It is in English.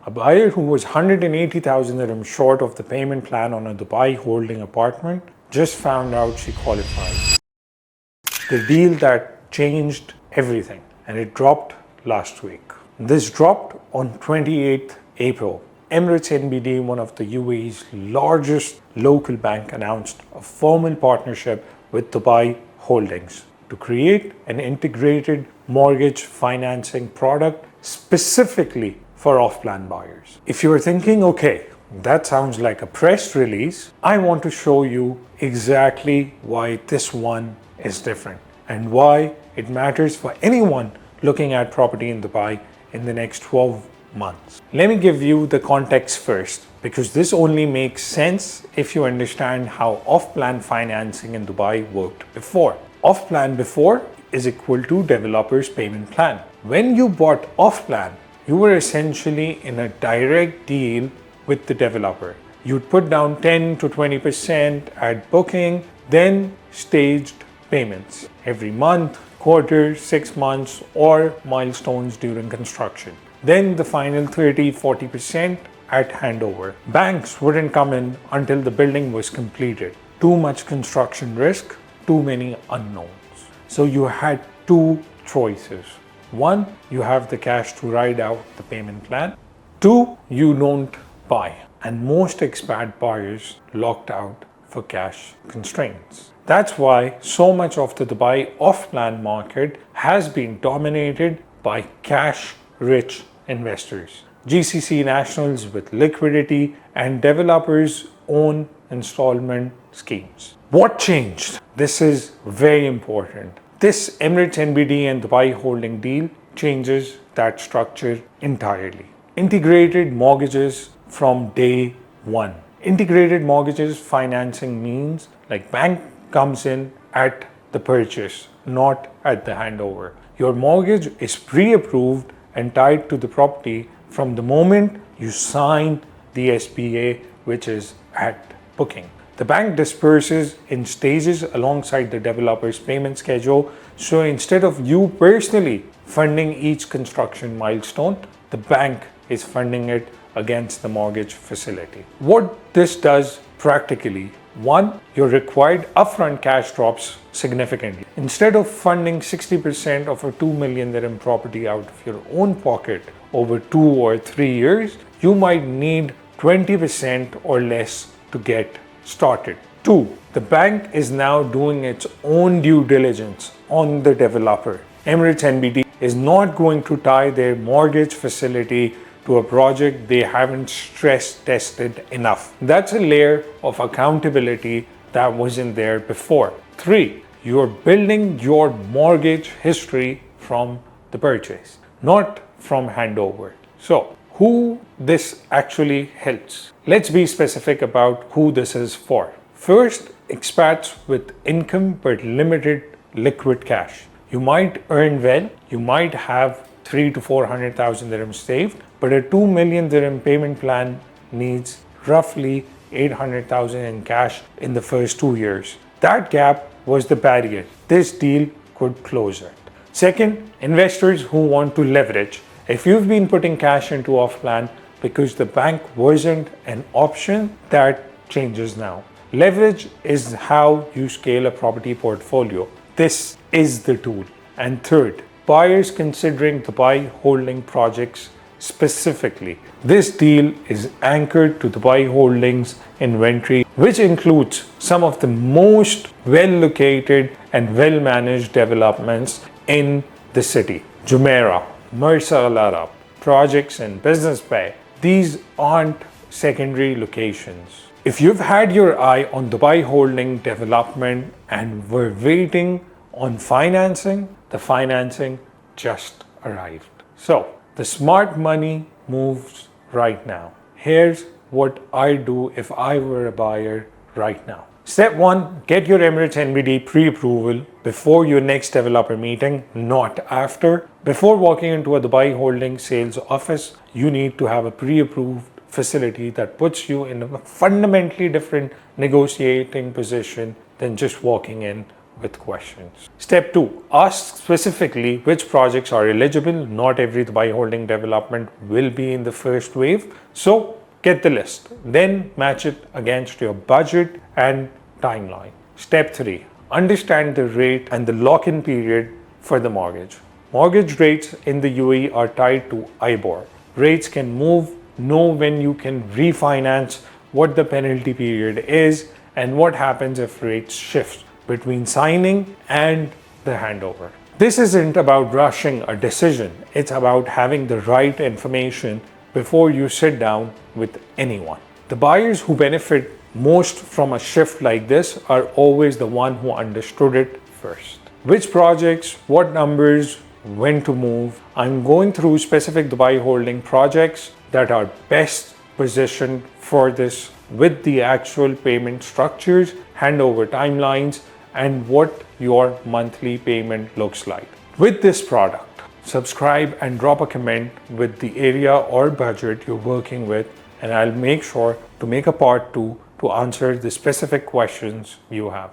A buyer who was 180,000 dirham short of the payment plan on a Dubai holding apartment just found out she qualified. The deal that changed everything, and it dropped last week. This dropped on 28th April. Emirates NBD, one of the UAE's largest local bank, announced a formal partnership with Dubai Holdings to create an integrated mortgage financing product specifically for off-plan buyers. If you're thinking, okay, that sounds like a press release, I want to show you exactly why this one is different and why it matters for anyone looking at property in Dubai in the next 12 months. Let me give you the context first, because this only makes sense if you understand how off-plan financing in Dubai worked before. Off-plan before is equal to developer's payment plan. When you bought off-plan, you were essentially in a direct deal with the developer. You'd put down 10 to 20% at booking, then staged payments every month, quarter, 6 months, or milestones during construction. Then the final 30-40% at handover. Banks wouldn't come in until the building was completed. Too much construction risk, too many unknowns. So you had two choices. One, you have the cash to ride out the payment plan. Two, you don't buy. And most expat buyers locked out for cash constraints. That's why so much of the Dubai off-plan market has been dominated by cash-rich investors, GCC nationals with liquidity, and developers' own installment schemes. What changed? This is very important. This Emirates NBD and Dubai holding deal changes that structure entirely. Integrated mortgages from day one. Integrated mortgages financing means like bank comes in at the purchase, not at the handover. Your mortgage is pre-approved and tied to the property from the moment you sign the SPA, which is at booking. The bank disperses in stages alongside the developer's payment schedule. So instead of you personally funding each construction milestone, the bank is funding it against the mortgage facility. What this does practically: one, your required upfront cash drops significantly. Instead of funding 60% of a 2 million dirham property out of your own pocket over 2 or 3 years, you might need 20% or less to get started. Two, the bank is now doing its own due diligence on the developer. Emirates NBD is not going to tie their mortgage facility to a project they haven't stress tested enough. That's a layer of accountability that wasn't there before. Three, you're building your mortgage history from the purchase, not from handover. So, who this actually helps? Let's be specific about who this is for. First, expats with income but limited liquid cash. You might earn well, you might have 300,000 to 400,000 dirhams saved, but a 2 million dirham payment plan needs roughly 800,000 in cash in the first 2 years. That gap was the barrier. This deal could close it. Second, investors who want to leverage. If you've been putting cash into off-plan because the bank wasn't an option, that changes now. Leverage is how you scale a property portfolio. This is the tool. And third, buyers considering Dubai holding projects specifically. This deal is anchored to Dubai Holdings inventory, which includes some of the most well-located and well-managed developments in the city. Jumeirah, Mirsa Al Arab, projects in Business Bay. These aren't secondary locations. If you've had your eye on Dubai Holding development and were waiting on financing, the financing just arrived. So, the smart money moves right now. Here's what I'd do if I were a buyer right now. Step 1, get your Emirates NBD pre-approval before your next developer meeting, not after. Before walking into a Dubai Holding sales office, you need to have a pre-approved facility that puts you in a fundamentally different negotiating position than just walking in with questions. Step 2. Ask specifically which projects are eligible. Not every Dubai holding development will be in the first wave. So get the list. Then match it against your budget and timeline. Step 3. Understand the rate and the lock-in period for the mortgage. Mortgage rates in the UAE are tied to IBOR. Rates can move. Know when you can refinance, what the penalty period is, and what happens if rates shift between signing and the handover. This isn't about rushing a decision. It's about having the right information before you sit down with anyone. The buyers who benefit most from a shift like this are always the one who understood it first. Which projects, what numbers, when to move. I'm going through specific Dubai holding projects that are best positioned for this with the actual payment structures, handover timelines, and what your monthly payment looks like. With this product, subscribe and drop a comment with the area or budget you're working with, and I'll make sure to make a part 2 to answer the specific questions you have.